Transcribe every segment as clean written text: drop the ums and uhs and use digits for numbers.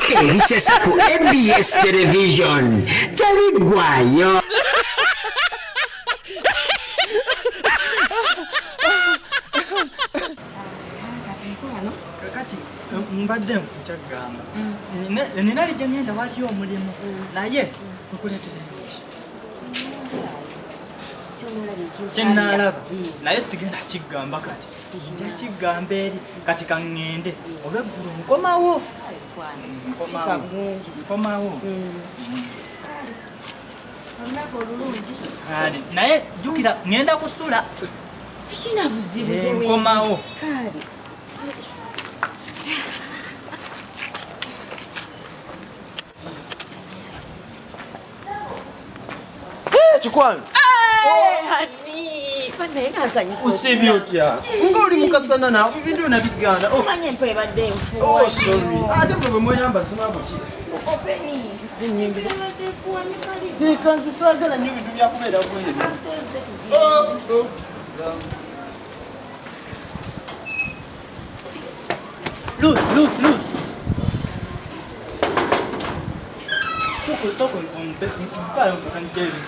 Ebisesa ku ABS Television tebiggwayo. Kakati mbadde nkyagamba nina gye ngenda waliyo omulimu naye okuleetera enki kyenaalaba naye sigenda kigamba kati nja kigamba eri kati kaŋŋende olw'eggulu nkomawo kale naye jjukira ŋŋenda kusula nkomawo. Chikwangu. Usibye otya? Ngoli mukasana na ebintu nabiganda. Manye mpe badde nfu. Oh sorry. Ate mwe moyamba simabo ki. Openi. Nyingi. Tekanzi sagala nnyo ebintu byakubeera bweru. Oh. Look. Toko mpayo mpanjeri.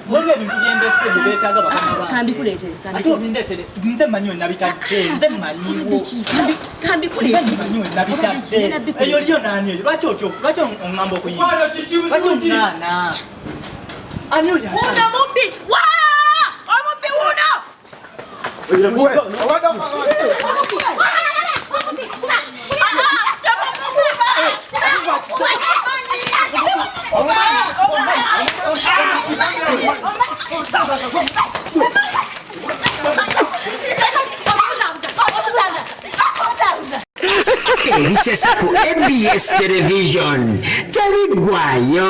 Waliwo ebintu byembese beetaaga bakama. Kambikuleetere. Ate obindeetere nze mmanyi nabitadde. Nze mmanyiwo. Kambikuleetere. Nabitadde. Eyo liyo naani eyo? Lwaki otyo? Lwaki oŋŋamba okuyimba? Lwaki omwana? Ani oli atali? Wuno mubbi! Waa! Omubbi wuno! Ebisesa ku ABS Television tebiggwayo.